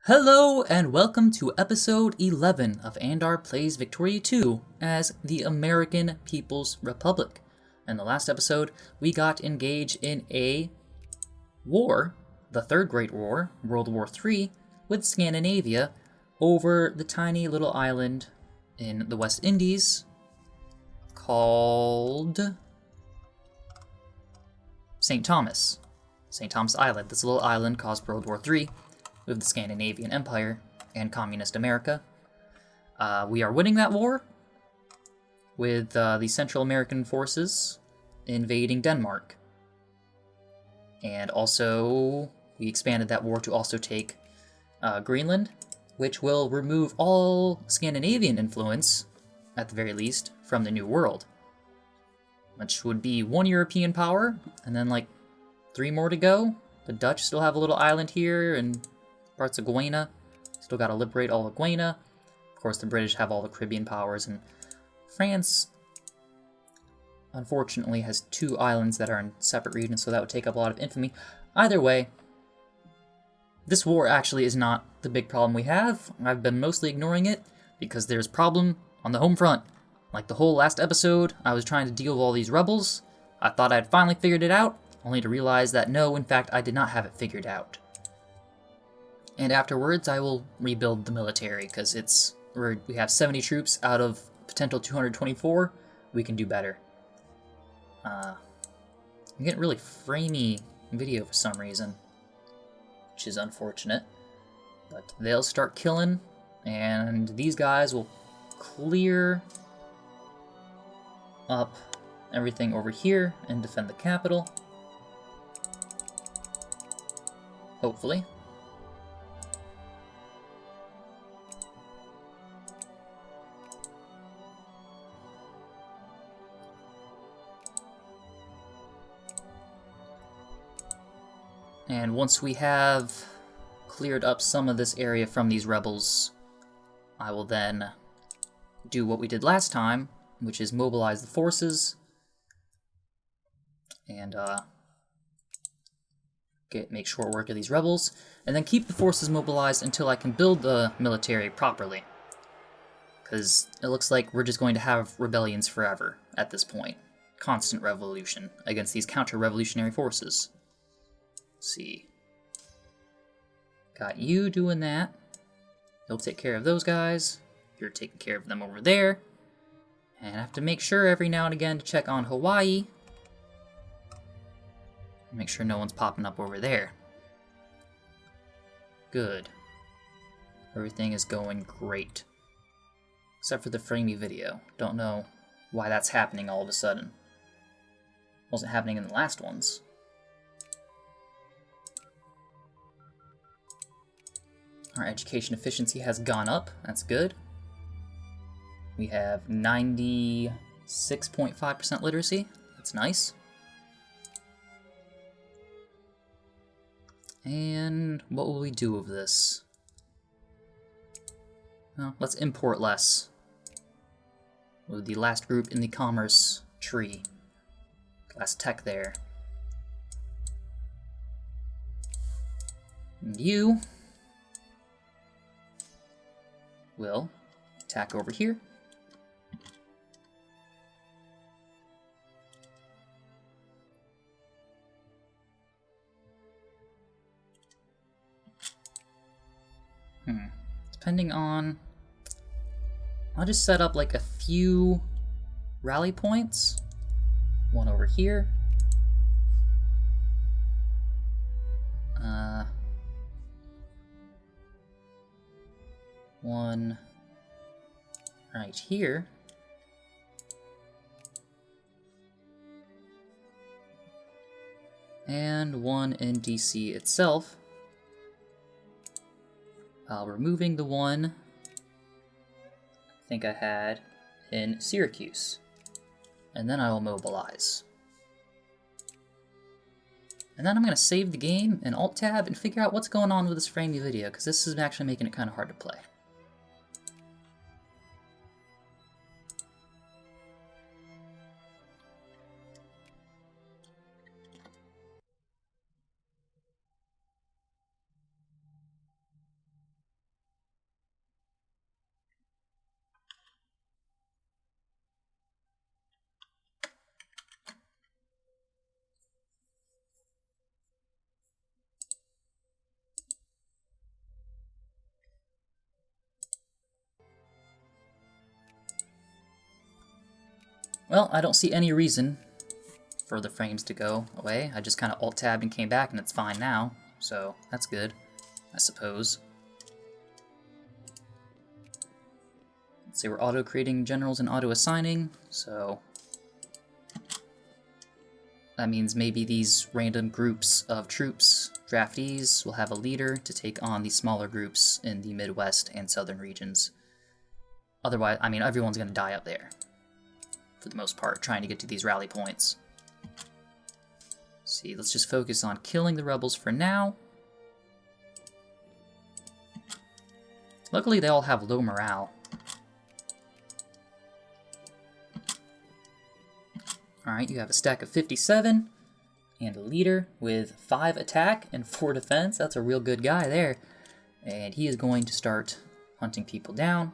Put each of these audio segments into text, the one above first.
Hello and welcome to episode 11 of Andar Plays Victoria 2 as the American People's Republic. In the last episode, we got engaged in a war, the Third Great War, World War III, with Scandinavia over the tiny little island in the West Indies called St. Thomas. St. Thomas Island. This little island caused World War III with the Scandinavian Empire and Communist America. We are winning that war with the Central American forces invading Denmark. And also, we expanded that war to also take Greenland, which will remove all Scandinavian influence, at the very least, from the New World. Which would be one European power, and then like 3 more to go. The Dutch still have a little island here, and parts of Guyana. Still gotta liberate all of Guyana. Of course, the British have all the Caribbean powers, and France, unfortunately, has 2 islands that are in separate regions, so that would take up a lot of infamy. Either way, this war actually is not the big problem we have. I've been mostly ignoring it because there's a problem on the home front. Like the whole last episode, I was trying to deal with all these rebels. I thought I'd finally figured it out, only to realize that no, in fact, I did not have it figured out. And afterwards, I will rebuild the military, because we have 70 troops out of potential 224. We can do better. I'm getting really framey video for some reason, which is unfortunate. But they'll start killing, and these guys will clear up everything over here and defend the capital. Hopefully. And once we have cleared up some of this area from these rebels, I will then do what we did last time, which is mobilize the forces and make short work of these rebels, and then keep the forces mobilized until I can build the military properly. Because it looks like we're just going to have rebellions forever at this point. Constant revolution against these counter-revolutionary forces. See. Got you doing that. You'll take care of those guys. You're taking care of them over there. And I have to make sure every now and again to check on Hawaii. Make sure no one's popping up over there. Good. Everything is going great. Except for the framey video. Don't know why that's happening all of a sudden. Wasn't happening in the last ones. Our education efficiency has gone up. That's good. We have 96.5% literacy. That's nice. And what will we do with this? Well, let's import less. With the last group in the commerce tree. Last tech there. And you will attack over here. Depending on... I'll just set up like a few rally points. One over here. One right here. And one in DC itself. Removing the one I think I had in Syracuse. And then I will mobilize. And then I'm going to save the game and Alt-Tab and figure out what's going on with this framey video, because this is actually making it kind of hard to play. Well, I don't see any reason for the frames to go away. I just kind of alt-tabbed and came back, and it's fine now. So that's good, I suppose. Let's see, we're auto-creating generals and auto-assigning, so that means maybe these random groups of troops, draftees, will have a leader to take on these smaller groups in the Midwest and southern regions. Otherwise, I mean, everyone's going to die up there, for the most part, trying to get to these rally points. See, let's just focus on killing the rebels for now. Luckily, they all have low morale. Alright, you have a stack of 57 and a leader with 5 attack and 4 defense. That's a real good guy there. And he is going to start hunting people down.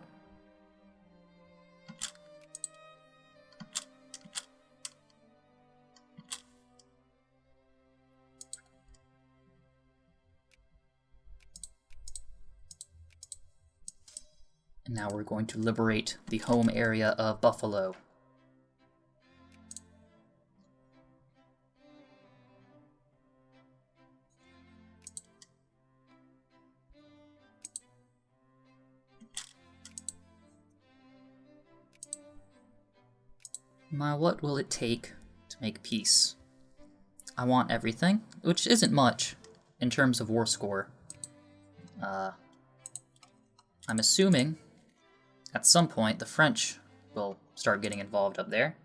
And now we're going to liberate the home area of Buffalo. Now, what will it take to make peace? I want everything, which isn't much in terms of war score. I'm assuming at some point the French will start getting involved up there,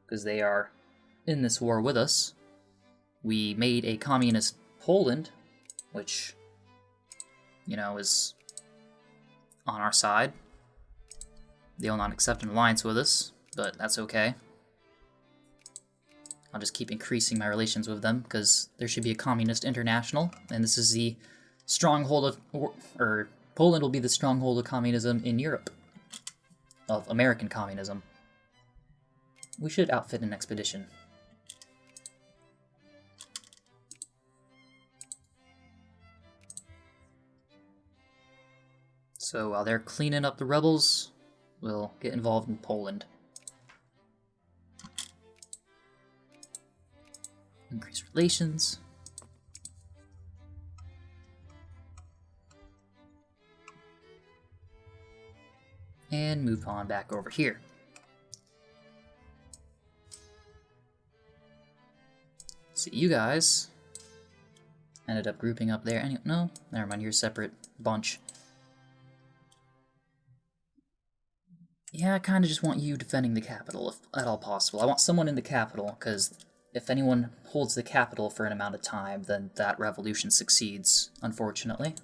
because they are in this war with us. We made a communist Poland, which, you know, is on our side. They will not accept an alliance with us, but that's okay. I'll just keep increasing my relations with them, because there should be a communist international, and this is the stronghold of, or Poland will be the stronghold of communism in Europe, of American communism. We should outfit an expedition. So while they're cleaning up the rebels, we'll get involved in Poland. Increase relations. And move on back over here. See, you guys ended up grouping up there. No, never mind, you're a separate bunch. Yeah, I kind of just want you defending the capital, if at all possible. I want someone in the capital, because if anyone holds the capital for an amount of time, then that revolution succeeds, unfortunately.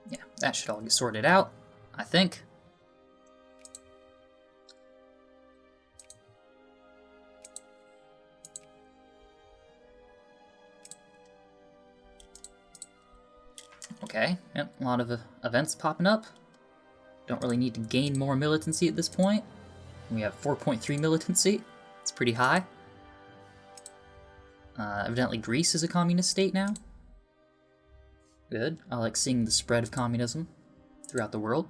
Yeah, that should all get sorted out, I think. Okay, yep, a lot of events popping up. Don't really need to gain more militancy at this point. We have 4.3 militancy. It's pretty high. Evidently Greece is a communist state now. Good. I like seeing the spread of communism throughout the world.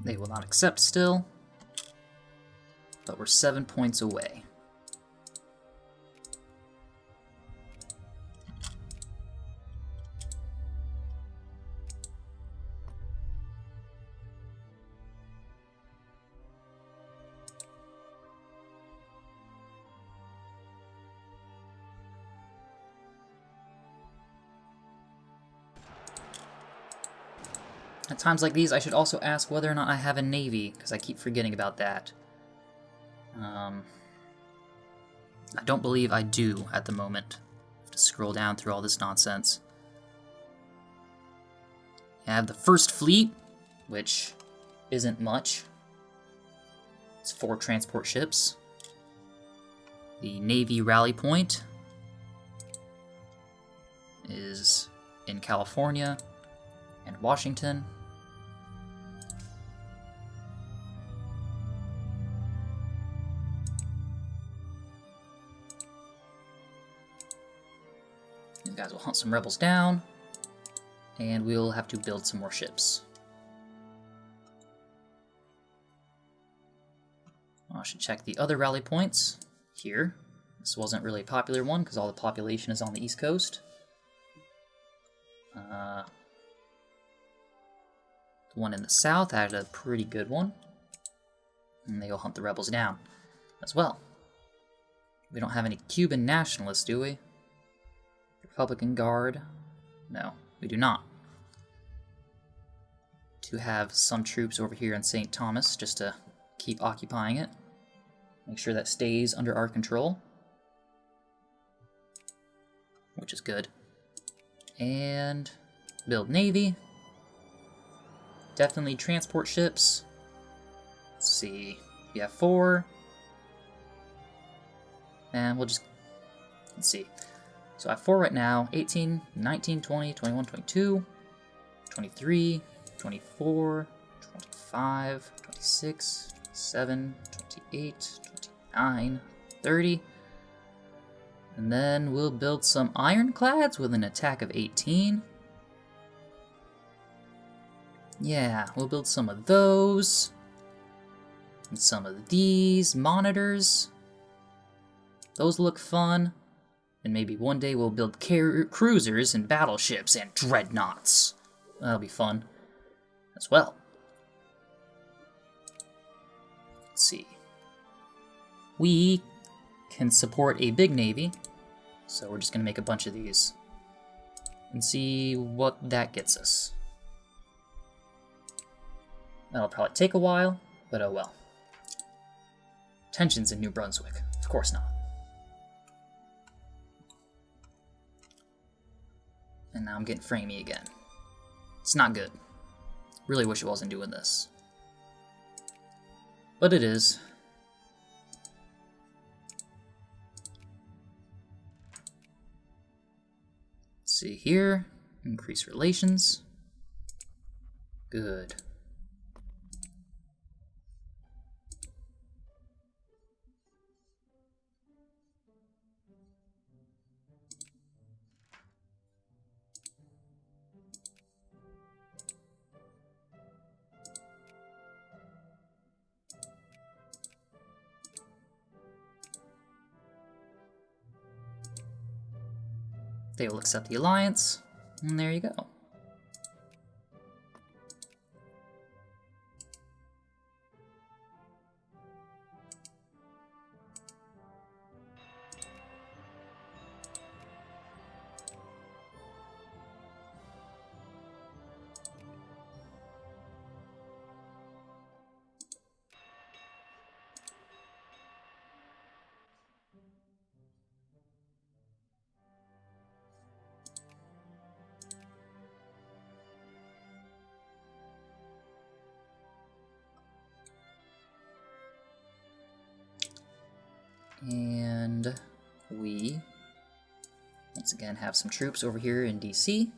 They will not accept still, but we're 7 points away. At times like these, I should also ask whether or not I have a navy, because I keep forgetting about that. I don't believe I do at the moment. I have to scroll down through all this nonsense. I have the first fleet, which isn't much. It's 4 transport ships. The Navy rally point is in California and Washington. These guys will hunt some rebels down, and we'll have to build some more ships. I should check the other rally points here. This wasn't really a popular one because all the population is on the East Coast. The one in the south had a pretty good one. And they'll hunt the rebels down as well. We don't have any Cuban nationalists, do we? Republican Guard? No, we do not. To have some troops over here in St. Thomas just to keep occupying it. Make sure that stays under our control. Which is good. And build Navy. Definitely transport ships. Let's see. We have 4. And we'll just... Let's see. So I have 4 right now. 18, 19, 20, 21, 22, 23, 24, 25, 26, 27, 28, 29, 30. And then we'll build some ironclads with an attack of 18. Yeah, we'll build some of those. And some of these monitors. Those look fun. And maybe one day we'll build cruisers and battleships and dreadnoughts. That'll be fun as well. Let's see. We can support a big navy, so we're just going to make a bunch of these and see what that gets us. That'll probably take a while, but oh well. Tensions in New Brunswick. Of course not. And now I'm getting framey again. It's not good. Really wish it wasn't doing this. But it is. Let's see here. Increase relations. Good. They will accept the alliance, and there you go. And we, once again, have some troops over here in DC.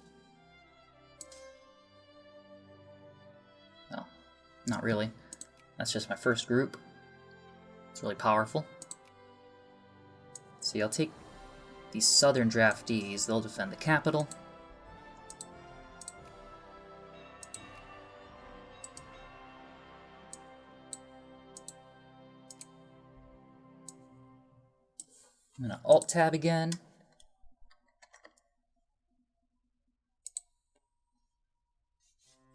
Well, not really. That's just my first group. It's really powerful. See, I'll take these southern draftees. They'll defend the capital. I'm going to Alt-Tab again.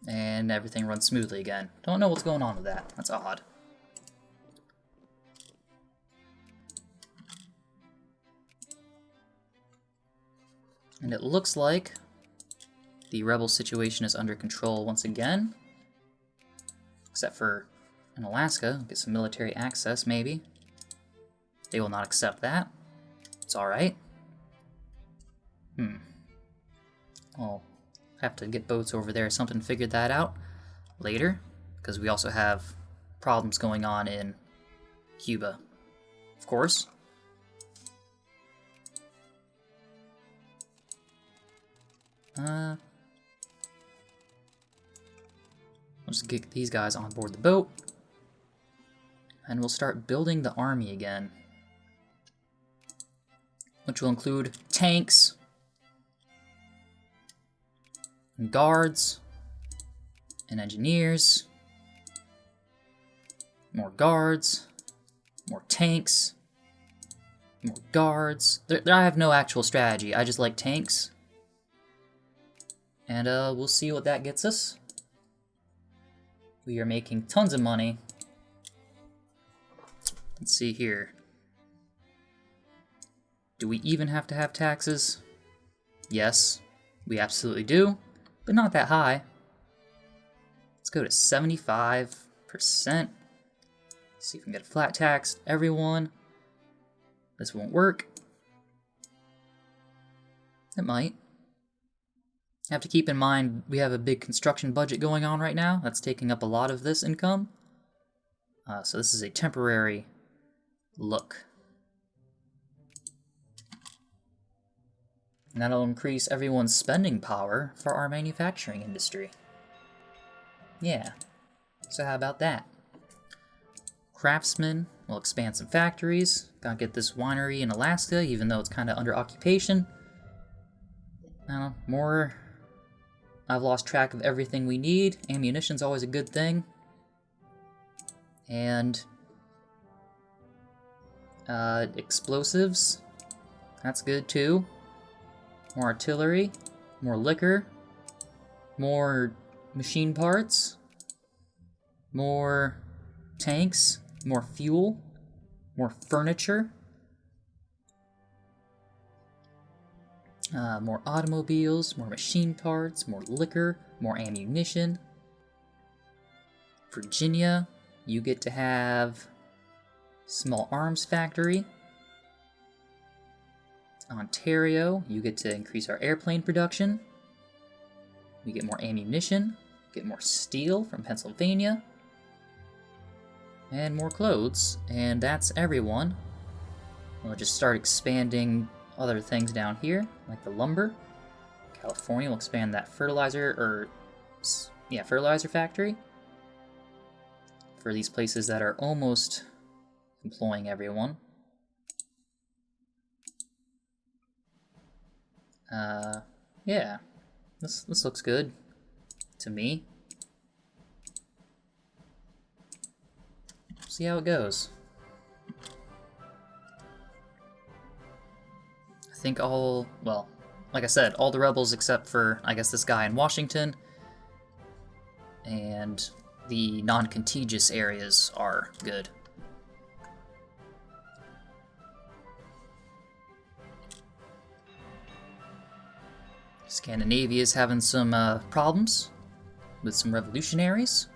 And everything runs smoothly again. Don't know what's going on with that. That's odd. And it looks like the rebel situation is under control once again. Except for in Alaska. Get some military access, maybe. They will not accept that. It's alright. Oh, have to get boats over there or something, figured that out later, because we also have problems going on in Cuba, of course. Let's get these guys on board the boat, and we'll start building the army again, which will include tanks, and guards, and engineers, more guards, more tanks, more guards. I have no actual strategy, I just like tanks. And we'll see what that gets us. We are making tons of money. Let's see here. Do we even have to have taxes? Yes, we absolutely do, but not that high. Let's go to 75%. See if we can get a flat tax. Everyone. This won't work. It might. Have to keep in mind we have a big construction budget going on right now. That's taking up a lot of this income. So this is a temporary look. And that'll increase everyone's spending power for our manufacturing industry. Yeah. So how about that? Craftsmen will expand some factories. Gotta get this winery in Alaska, even though it's kind of under occupation. I don't know, more... I've lost track of everything we need. Ammunition's always a good thing. And... explosives. That's good too. More artillery. More liquor. More machine parts. More tanks. More fuel. More furniture. More automobiles, more machine parts, more liquor, more ammunition. Virginia, you get to have small arms factory. Ontario, you get to increase our airplane production. We get more ammunition, get more steel from Pennsylvania. And more clothes, and that's everyone. We'll just start expanding other things down here, like the lumber. California will expand that fertilizer factory for these places that are almost employing everyone. Yeah, this looks good to me. See how it goes. I think like I said, all the rebels except for, I guess, this guy in Washington and the non-contiguous areas are good. Scandinavia is having some problems with some revolutionaries.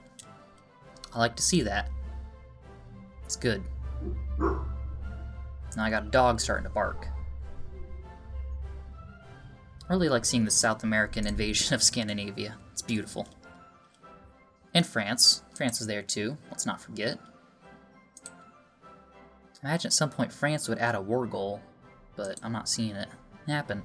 I like to see that. It's good. Now I got a dog starting to bark. I really like seeing the South American invasion of Scandinavia. It's beautiful. And France. France is there too, let's not forget. Imagine at some point France would add a war goal, but I'm not seeing it happen.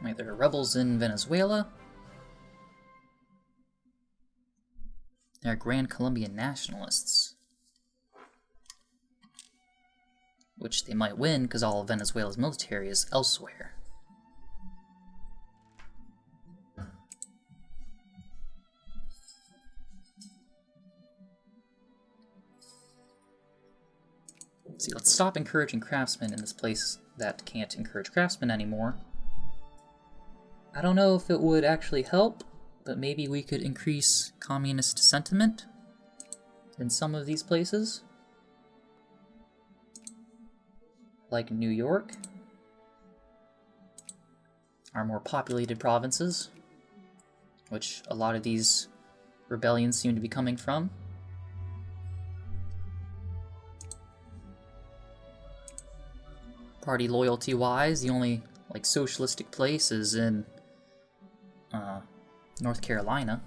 Wait, there are rebels in Venezuela. They're Grand Colombian nationalists. Which they might win because all of Venezuela's military is elsewhere. See, let's stop encouraging craftsmen in this place that can't encourage craftsmen anymore. I don't know if it would actually help, but maybe we could increase communist sentiment in some of these places. Like New York, our more populated provinces. which a lot of these rebellions seem to be coming from. Party loyalty-wise, the only like socialistic place is in North Carolina.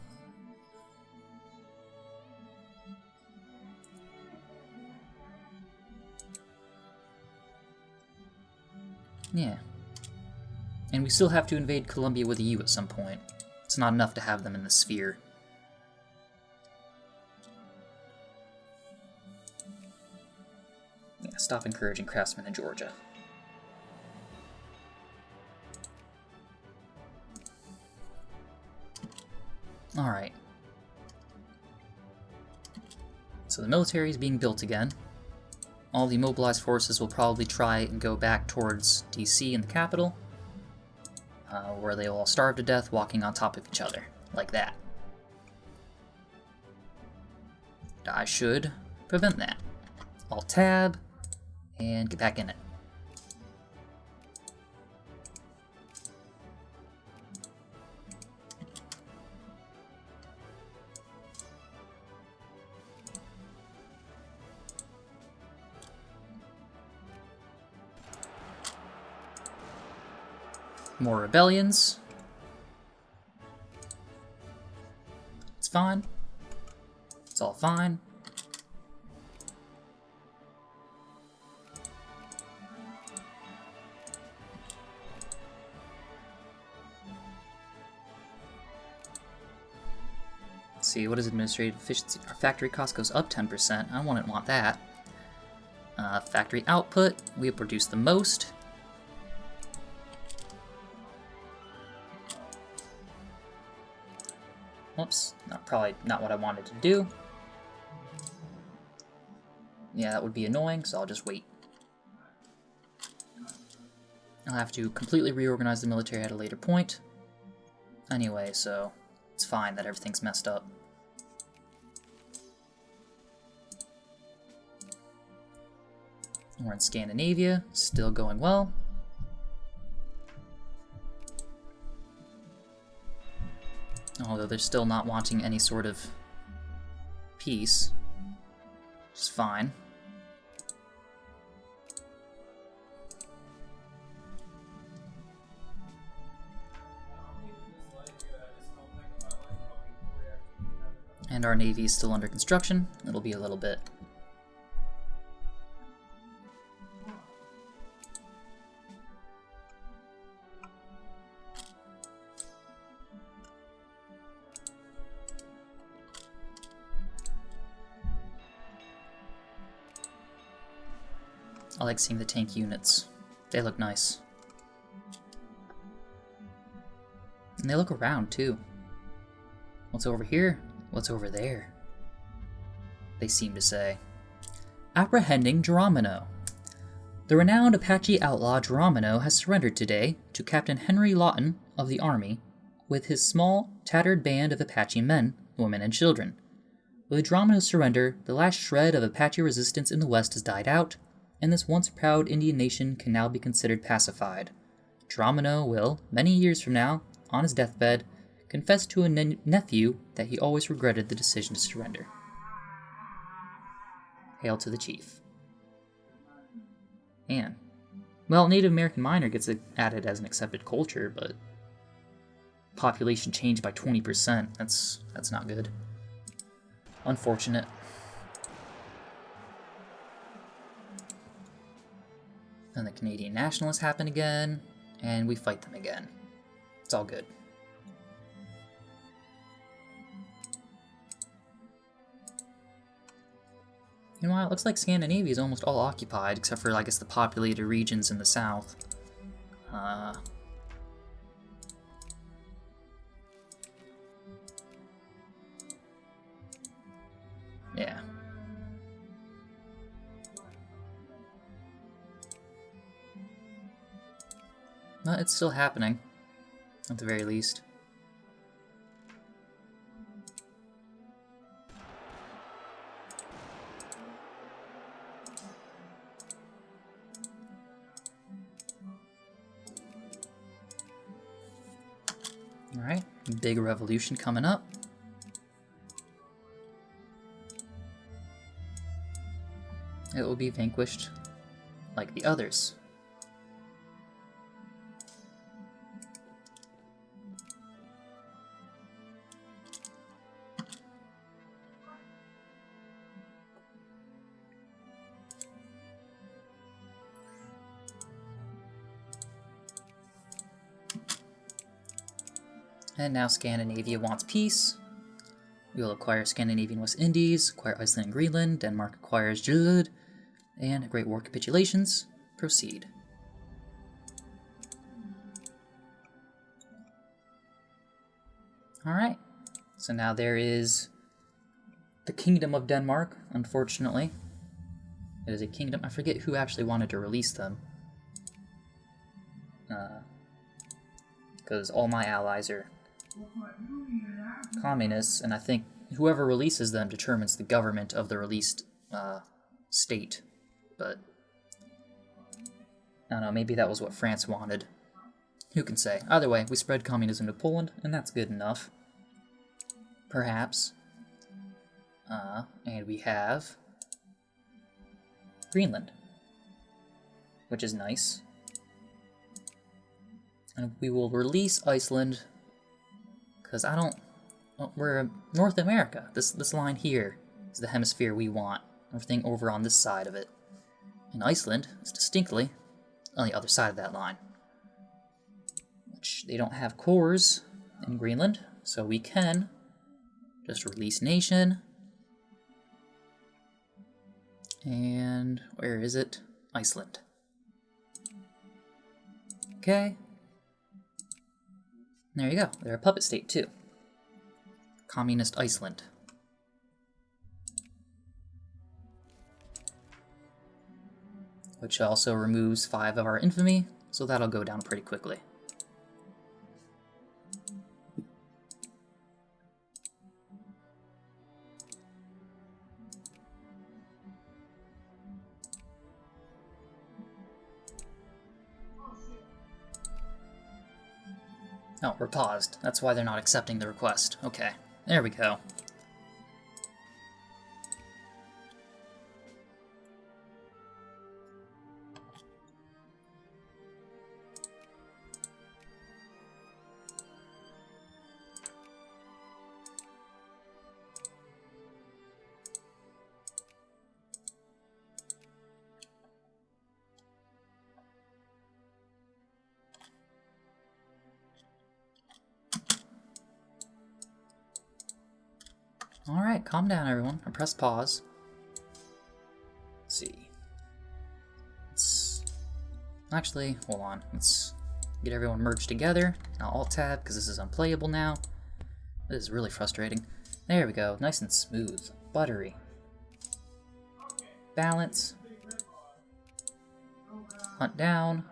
Yeah. And we still have to invade Colombia with a U at some point. It's not enough to have them in the sphere. Yeah, stop encouraging craftsmen in Georgia. Alright. So the military is being built again. All the mobilized forces will probably try and go back towards DC and the capital, where they will all starve to death walking on top of each other, like that. I should prevent that. Alt-Tab, and get back in it. More rebellions. It's fine. It's all fine. Let's see, what is administrative efficiency? Our factory cost goes up 10%. I wouldn't want that. Factory output, we produce the most. Whoops, probably not what I wanted to do. Yeah, that would be annoying, so I'll just wait. I'll have to completely reorganize the military at a later point. Anyway, so it's fine that everything's messed up. We're in Scandinavia, still going well. Although they're still not wanting any sort of peace, which is fine. And our navy is still under construction. It'll be a little bit. I like seeing the tank units. They look nice. And they look around, too. What's over here? What's over there? They seem to say. Apprehending Geronimo. The renowned Apache outlaw Geronimo has surrendered today to Captain Henry Lawton of the Army with his small, tattered band of Apache men, women, and children. With Geronimo's surrender, the last shred of Apache resistance in the West has died out, and this once proud Indian nation can now be considered pacified. Geronimo will, many years from now, on his deathbed, confess to a nephew that he always regretted the decision to surrender. Hail to the chief. Man. Well, Native American minor gets added as an accepted culture, but population changed by 20%. That's not good. Unfortunate. Then the Canadian nationalists happen again, and we fight them again. It's all good. Meanwhile, it looks like Scandinavia is almost all occupied, except for, I guess, the populated regions in the south. Yeah. Well, it's still happening, at the very least. Alright, Big revolution coming up. It will be vanquished like the others. And now Scandinavia wants peace. We will acquire Scandinavian West Indies, acquire Iceland and Greenland, Denmark acquires Greenland, and Great War capitulations. Proceed. Alright, so now there is the Kingdom of Denmark, unfortunately. It is a kingdom. I forget who actually wanted to release them. Because all my allies are communists, and I think whoever releases them determines the government of the released state. But I don't know, maybe that was what France wanted. Who can say? Either way, we spread communism to Poland, and that's good enough. Perhaps. And we have Greenland, which is nice. And we will release Iceland, because I don't... Well, we're North America. This line here is the hemisphere we want. Everything over on this side of it. And Iceland is distinctly on the other side of that line. Which they don't have cores in Greenland, so we can just release nation. And where is it? Iceland. Okay. There you go. They're a puppet state too. Communist Iceland. Which also removes 5 of our infamy, so that'll go down pretty quickly. Oh, we're paused. That's why they're not accepting the request. Okay, there we go. Alright, calm down everyone. I pressed pause. Let's see. Actually, hold on. Let's get everyone merged together. I'll Alt-Tab, because this is unplayable now. This is really frustrating. There we go. Nice and smooth. Buttery. Balance. Hunt down.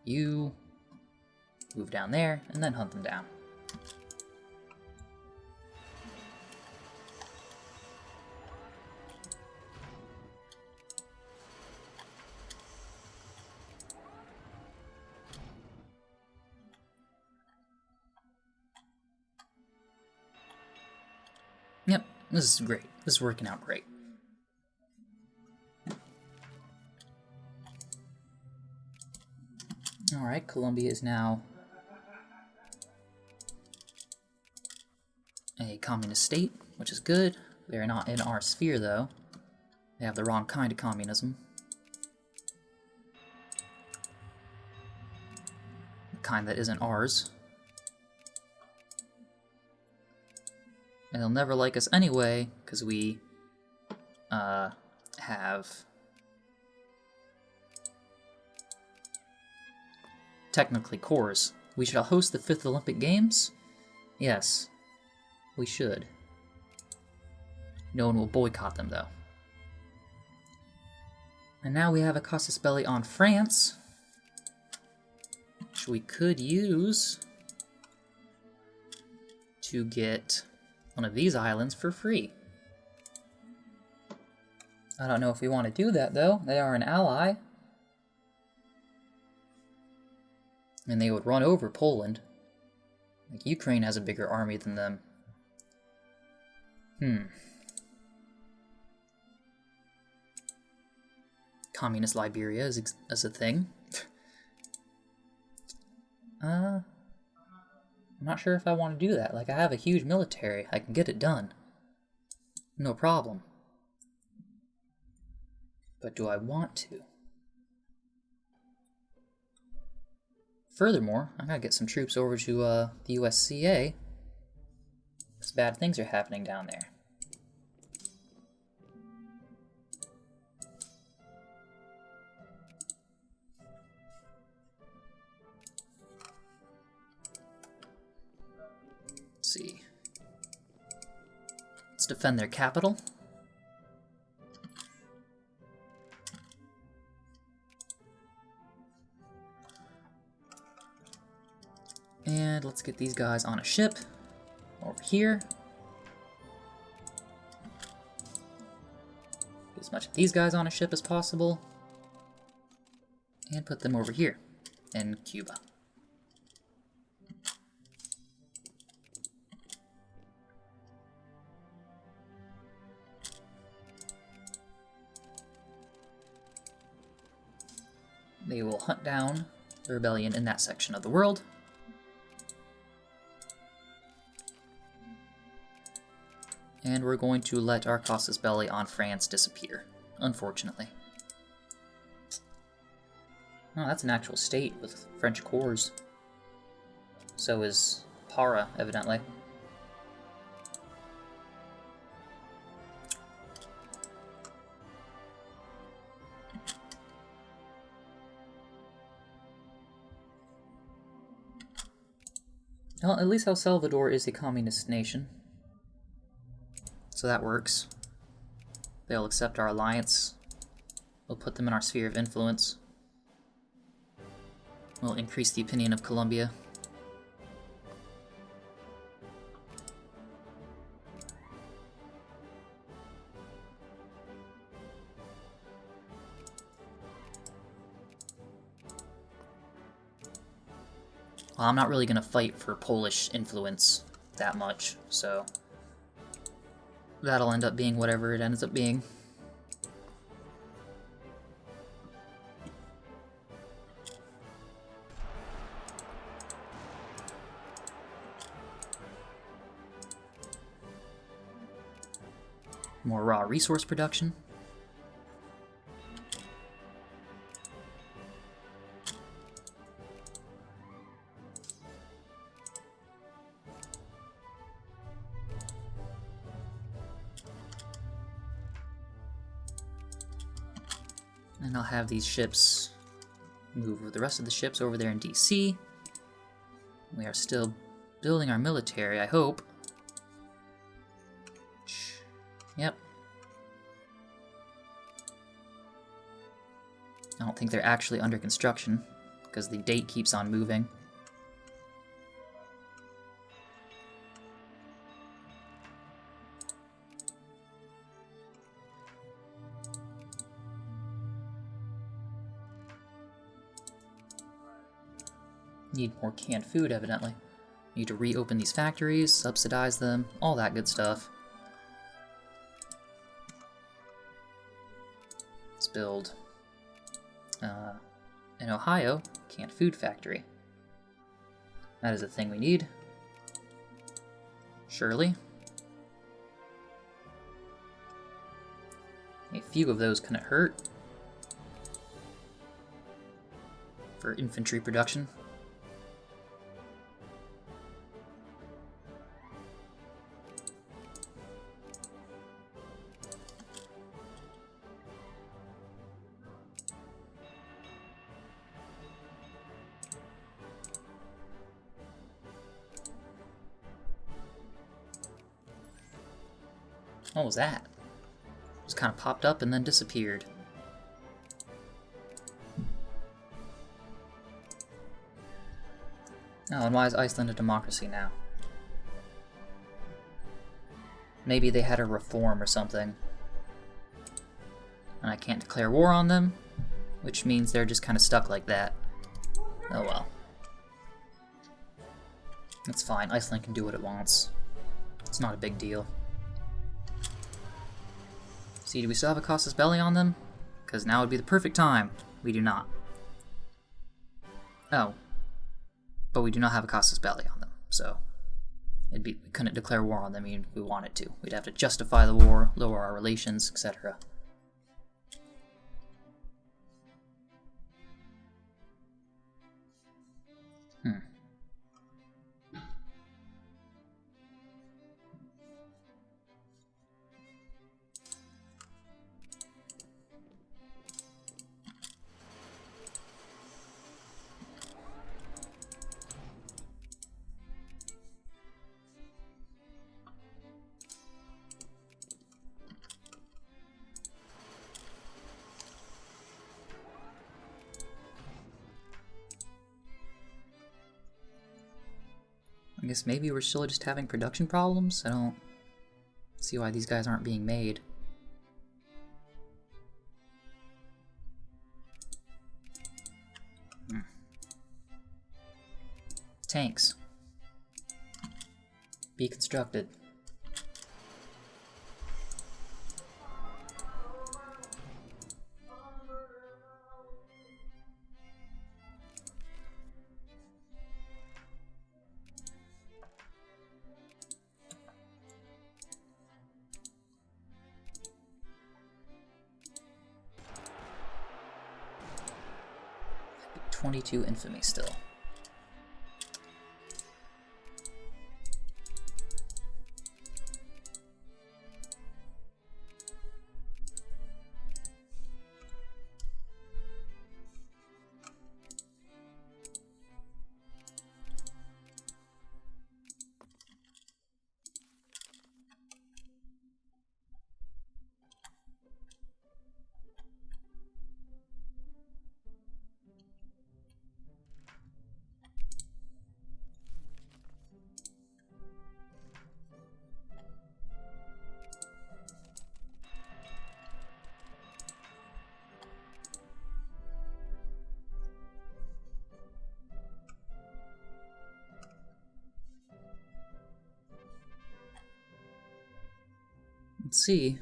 You move down there, and then hunt them down. Yep, this is great. This is working out great. Alright, Colombia is now a communist state, which is good. They're not in our sphere, though. They have the wrong kind of communism. The kind that isn't ours. And they'll never like us anyway, because we have technically cores. We shall host the 5th Olympic Games? Yes, we should. No one will boycott them, though. And now we have a casus belli on France, which we could use to get one of these islands for free. I don't know if we want to do that, though. They are an ally. And they would run over Poland. Like, Ukraine has a bigger army than them. Communist Liberia is a thing. I'm not sure if I want to do that. Like, I have a huge military. I can get it done. No problem. But do I want to? Furthermore, I gotta get some troops over to the USCA. Because bad things are happening down there. Let's see. Let's defend their capital. And let's get these guys on a ship over here. Get as much of these guys on a ship as possible. And put them over here in Cuba. They will hunt down the rebellion in that section of the world. And we're going to let our casus belli on France disappear, unfortunately. Oh, that's an actual state with French cores. So is Para, evidently. Well, at least El Salvador is a communist nation. So that works. They'll accept our alliance. We'll put them in our sphere of influence. We'll increase the opinion of Colombia. Well, I'm not really going to fight for Polish influence that much, so that'll end up being whatever it ends up being. More raw resource production. And I'll have these ships move the rest of the ships over there in DC. We are still building our military, I hope. Yep. I don't think they're actually under construction, because the date keeps on moving. Need more canned food, evidently. Need to reopen these factories, subsidize them, all that good stuff. Let's build in Ohio, canned food factory. That is a thing we need. Surely. A few of those couldn't hurt. For infantry production. What was that? It just kind of popped up and then disappeared. Oh, and why is Iceland a democracy now? Maybe they had a reform or something. And I can't declare war on them, which means they're just kind of stuck like that. Oh well. That's fine. Iceland can do what it wants. It's not a big deal. See, do we still have a Casus Belli on them? Because now would be the perfect time. We do not. Oh. But we do not have a Casus Belli on them, so we couldn't declare war on them even if we wanted to. We'd have to justify the war, lower our relations, etc. I guess maybe we're still just having production problems? I don't see why these guys aren't being made. Tanks. Be constructed. .22 infamy still. Let's see.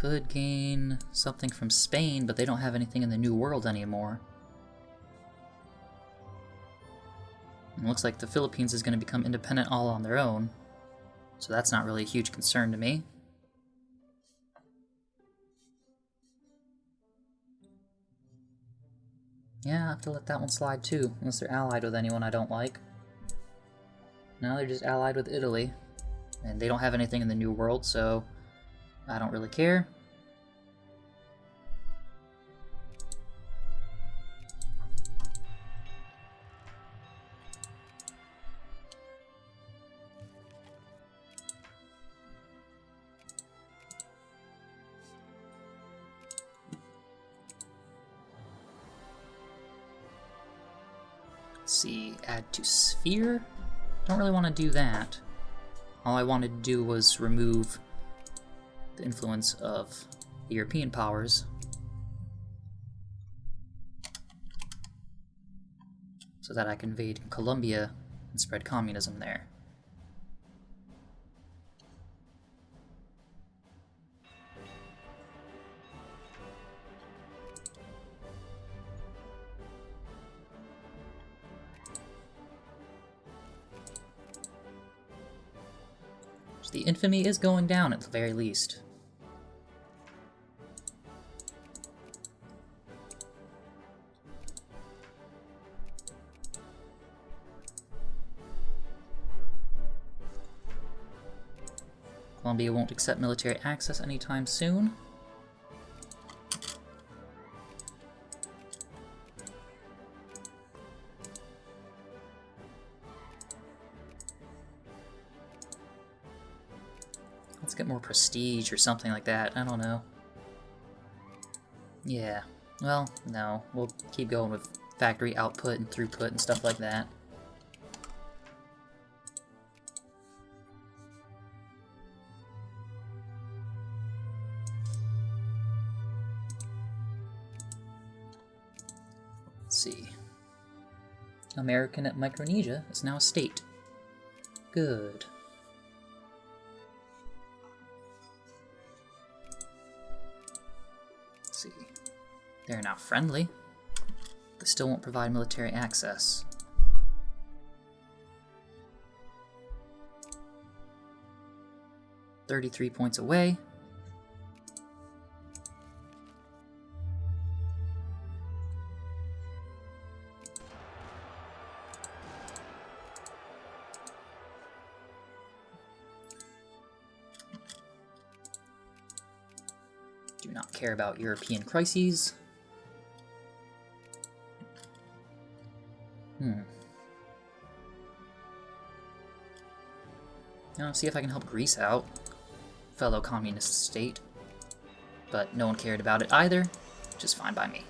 Could gain something from Spain, but they don't have anything in the New World anymore. And it looks like the Philippines is going to become independent all on their own. So that's not really a huge concern to me. Yeah, I have to let that one slide too, unless they're allied with anyone I don't like. No, they're just allied with Italy. And they don't have anything in the New World, so I don't really care. Let's see, add to sphere? Don't really want to do that. All I wanted to do was remove the influence of the European powers so that I can invade Colombia and spread communism there. The infamy is going down at the very least. Colombia won't accept military access anytime soon. Let's get more prestige or something like that. I don't know. Yeah. Well, no. We'll keep going with factory output and throughput and stuff like that. Let's see. American Micronesia is now a state. Good. Let's see. They're now friendly. They still won't provide military access. $33 points away. Do not care about European crises. Now, see if I can help Greece out. Fellow communist state. But no one cared about it either, which is fine by me.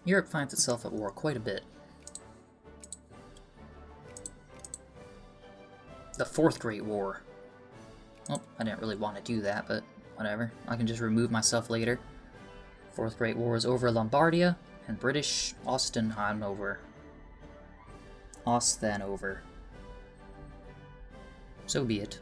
Europe finds itself at war quite a bit. The Fourth Great War. Well, I didn't really want to do that, but whatever. I can just remove myself later. Fourth Great War is over Lombardia, and British Ostenheim over. Osthen over. So be it.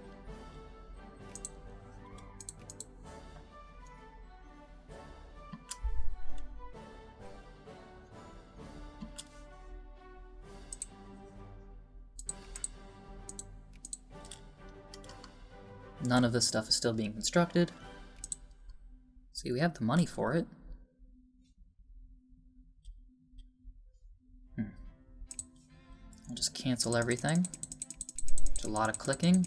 None of this stuff is still being constructed. See, we have the money for it. I'll just cancel everything. There's a lot of clicking.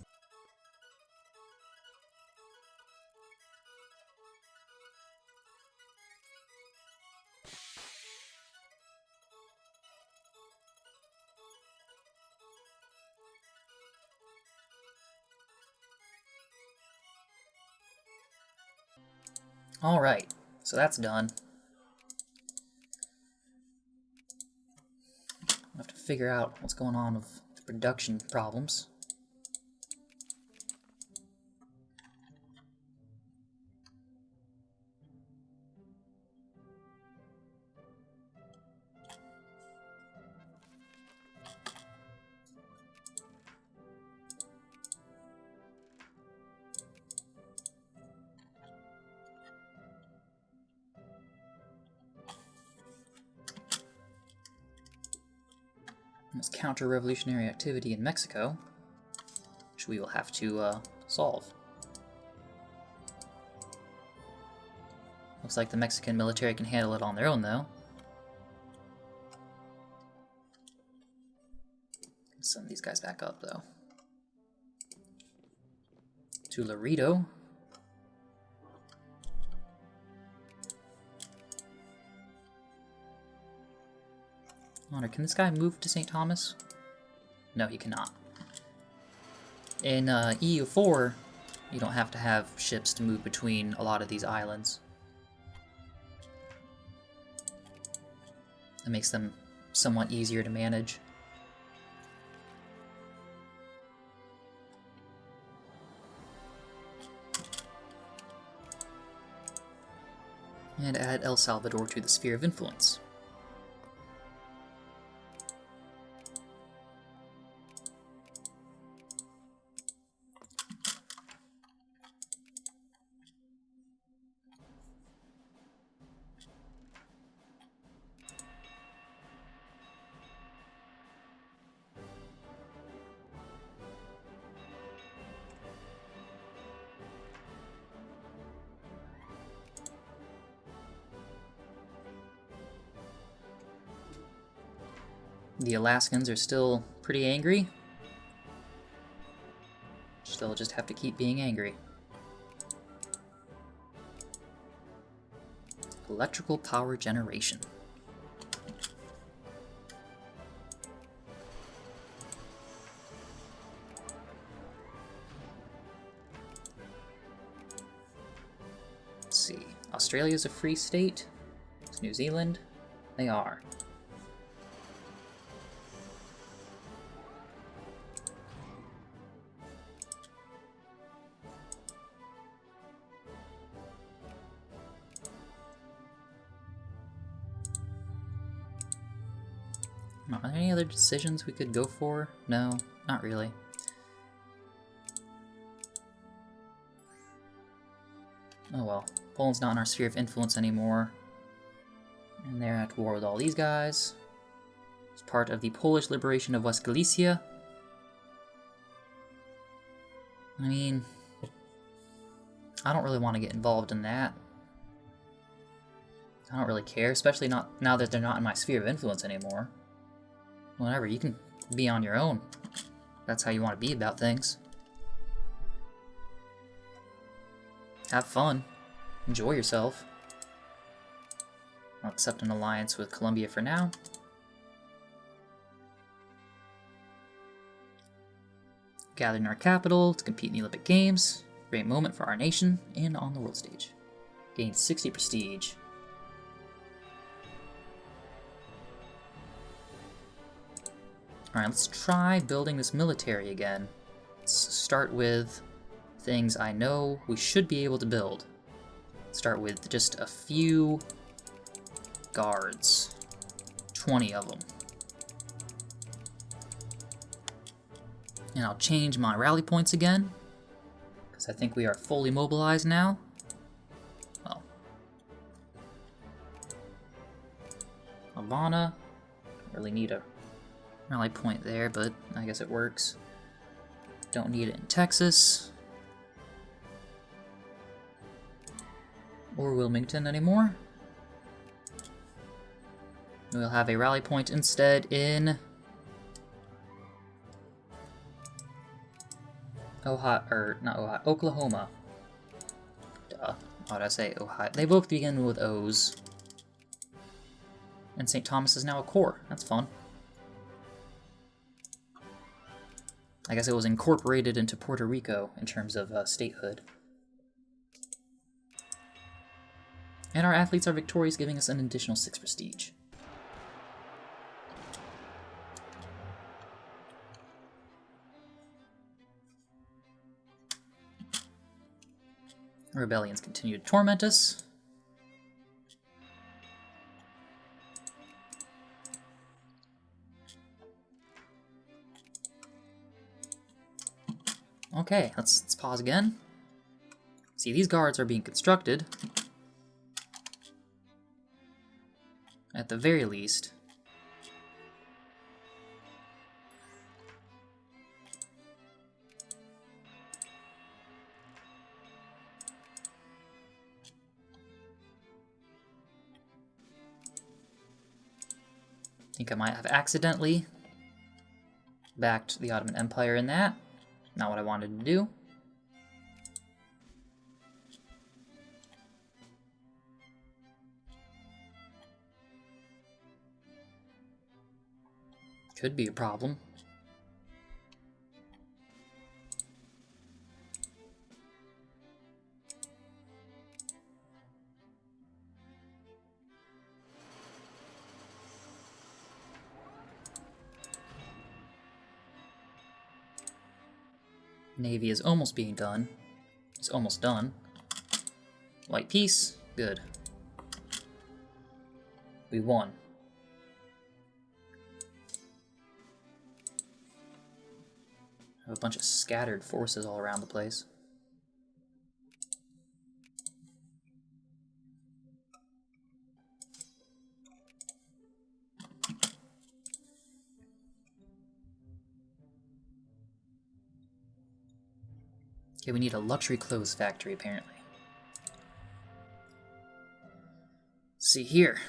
Alright, so that's done. I'll have to figure out what's going on with the production problems. There's counter-revolutionary activity in Mexico, which we will have to solve. Looks like the Mexican military can handle it on their own, though. Let's send these guys back up, though. To Laredo. Honor, can this guy move to St. Thomas? No, he cannot. In EU4, you don't have to have ships to move between a lot of these islands. That makes them somewhat easier to manage. And add El Salvador to the sphere of influence. The Alaskans are still pretty angry. Still just have to keep being angry. Electrical power generation. Let's see. Australia's a free state. Is New Zealand? They are. Are there any other decisions we could go for? No, not really. Oh well. Poland's not in our sphere of influence anymore. And they're at war with all these guys. It's part of the Polish liberation of West Galicia. I mean, I don't really want to get involved in that. I don't really care, especially not now that they're not in my sphere of influence anymore. Whatever, you can be on your own. That's how you want to be about things. Have fun. Enjoy yourself. I'll accept an alliance with Colombia for now. Gathering our capital to compete in the Olympic Games. Great moment for our nation and on the world stage. Gained 60 prestige. Alright, let's try building this military again. Let's start with things I know we should be able to build. Start with just a few guards. 20 of them. And I'll change my rally points again, because I think we are fully mobilized now. Well, Havana, don't really need a rally point there, but I guess it works. Don't need it in Texas. Or Wilmington anymore. We'll have a rally point instead in Oklahoma. Duh. Why did I say Ohio? They both begin with O's. And St. Thomas is now a core. That's fun. I guess it was incorporated into Puerto Rico in terms of statehood. And our athletes are victorious, giving us an additional 6 prestige. Rebellions continue to torment us. Okay, let's pause again. See, these guards are being constructed. At the very least. I think I might have accidentally backed the Ottoman Empire in that. Not what I wanted to do. Could be a problem. Navy is almost being done. It's almost done. White peace. Good. We won. I have a bunch of scattered forces all around the place. Okay, we need a luxury clothes factory, apparently. Let's see here.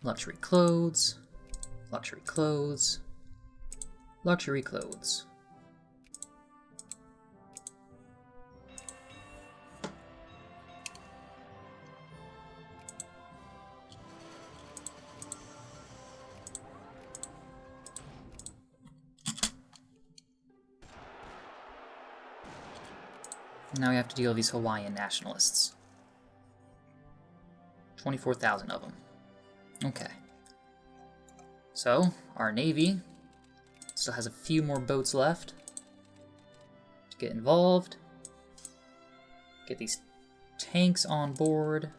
Luxury clothes, luxury clothes, luxury clothes. Now we have to deal with these Hawaiian nationalists. 24,000 of them. Okay. So, our navy still has a few more boats left to get involved. Get these tanks on board.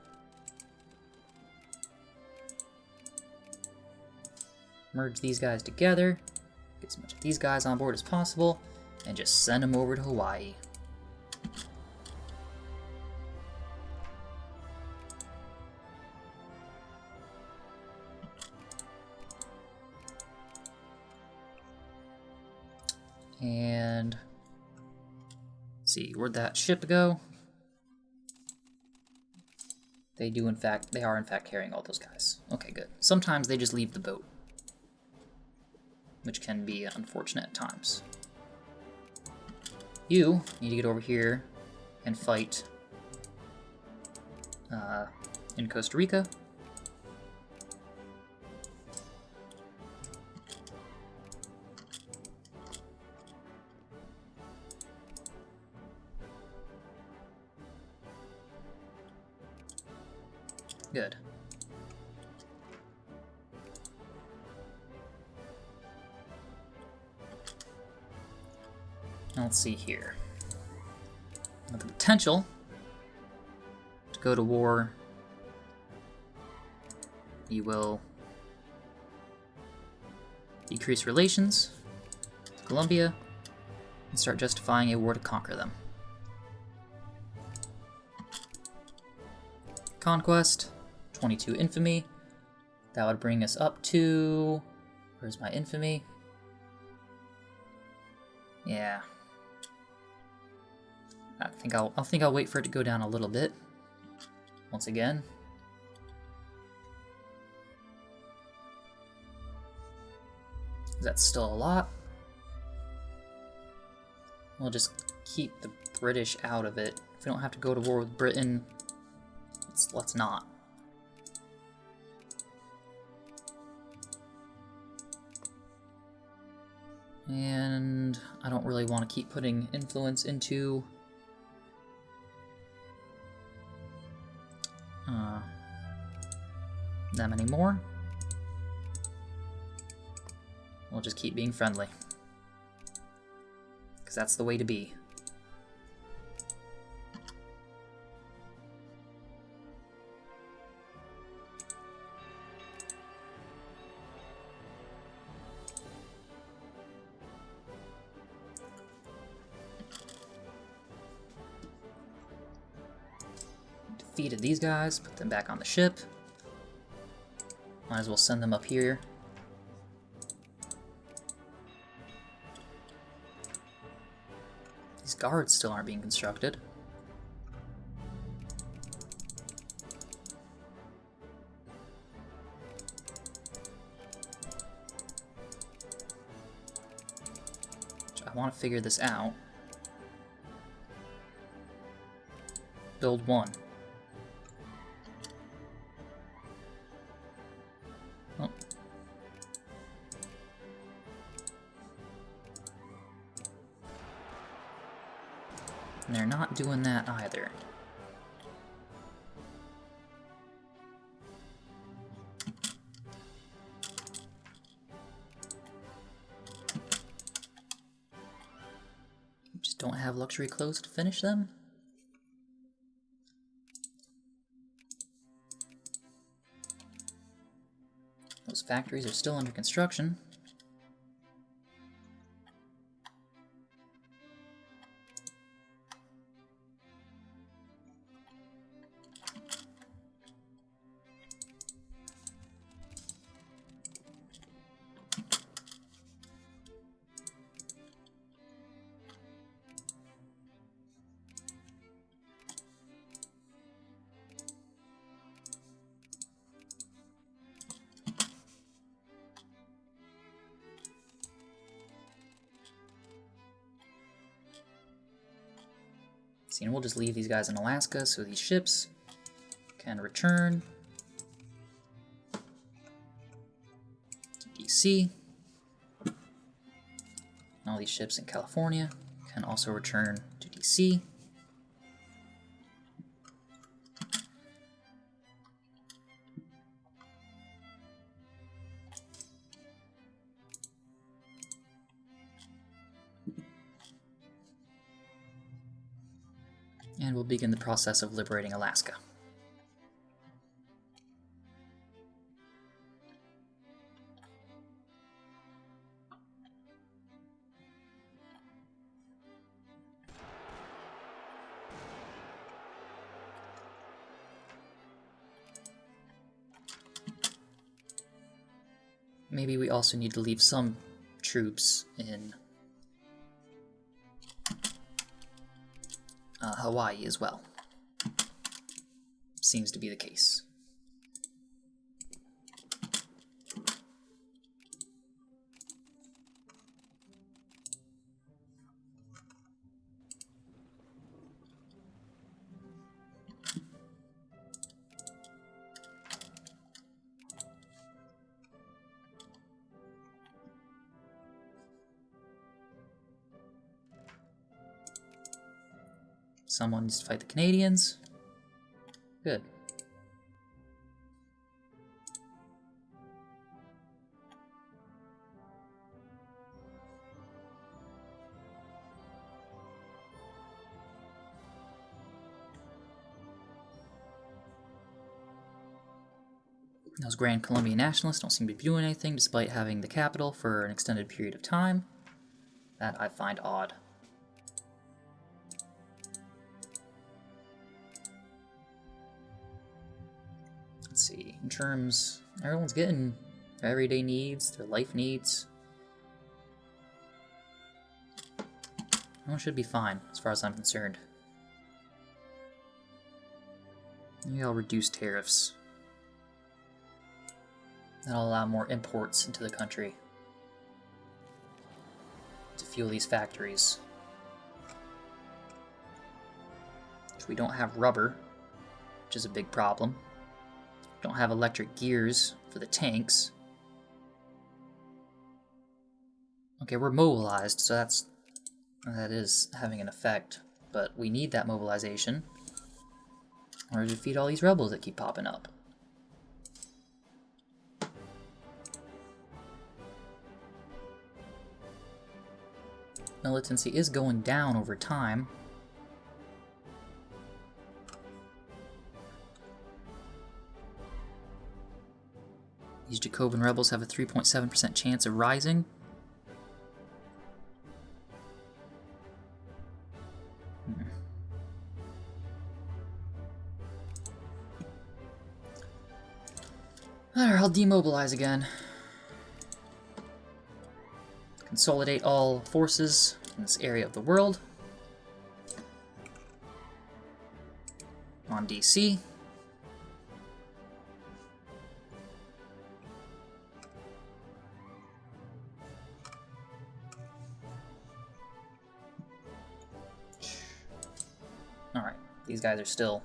Merge these guys together. Get as much of these guys on board as possible. And just send them over to Hawaii. And let's see, where'd that ship go? They are in fact carrying all those guys. Okay, good. Sometimes they just leave the boat, which can be unfortunate at times. You need to get over here and fight in Costa Rica. Good. Now let's see here. Now the potential to go to war, you will decrease relations with Colombia and start justifying a war to conquer them. Conquest. 22 infamy. That would bring us up to... Where's my infamy? Yeah. I think I'll wait for it to go down a little bit. Once again. That's still a lot. We'll just keep the British out of it. If we don't have to go to war with Britain, let's not. And I don't really want to keep putting influence into them anymore. We'll just keep being friendly, because that's the way to be. Defeated these guys, put them back on the ship. Might as well send them up here. These guards still aren't being constructed. I want to figure this out. Build one. Oh. And they're not doing that either. Just don't have luxury clothes to finish them? Those factories are still under construction. See, and we'll just leave these guys in Alaska so these ships can return to DC. And all these ships in California can also return to DC. And And we'll begin the process of liberating Alaska. Maybe we also need to leave some troops in Hawaii as well. Seems to be the case. Someone needs to fight the Canadians. Good. Those Grand Colombian nationalists don't seem to be doing anything despite having the capital for an extended period of time. That I find odd. Let's see, in terms, everyone's getting their everyday needs, their life needs. Everyone should be fine, as far as I'm concerned. Maybe I'll reduce tariffs. That'll allow more imports into the country to fuel these factories. Which we don't have rubber, which is a big problem. Don't have electric gears for the tanks. Okay, we're mobilized, so that is having an effect, but we need that mobilization in order to defeat all these rebels that keep popping up. Militancy is going down over time. These Jacobin rebels have a 3.7% chance of rising. Alright, I'll demobilize again. Consolidate all forces in this area of the world. On DC. Alright, these guys are still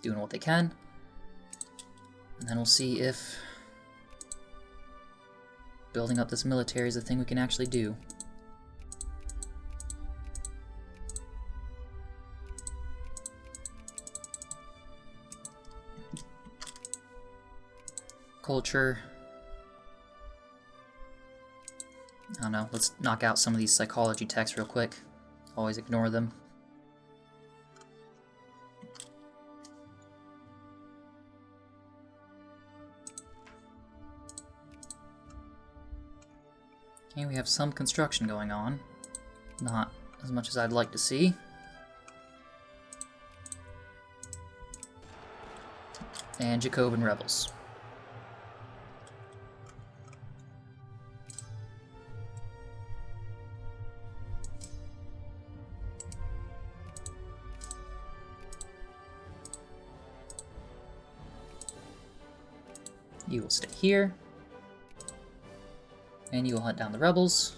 doing what they can. And then we'll see if building up this military is a thing we can actually do. Culture. I don't know, let's knock out some of these psychology texts real quick. Always ignore them. Okay, we have some construction going on. Not as much as I'd like to see. And Jacobin rebels. You will stay here. And you will hunt down the rebels.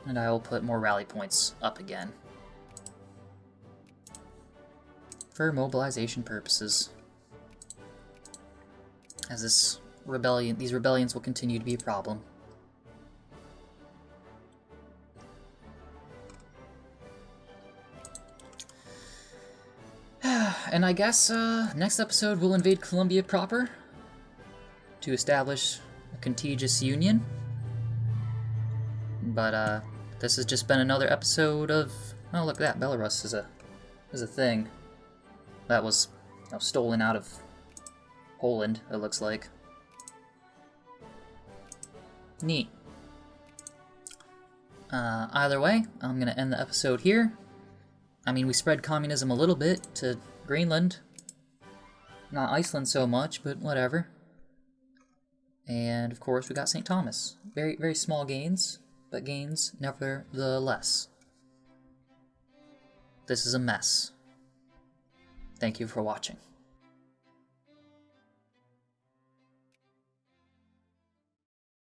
And I will put more rally points up again. For mobilization purposes. As these rebellions will continue to be a problem. And I guess next episode we'll invade Colombia proper to establish a contiguous union. But this has just been another episode of... Oh, look at that. Belarus is a thing. That was stolen out of Poland, it looks like. Neat. Either way, I'm going to end the episode here. I mean, we spread communism a little bit to Greenland. Not Iceland so much, but whatever. And, of course, we got St. Thomas. Very, very small gains, but gains nevertheless. This is a mess. Thank you for watching.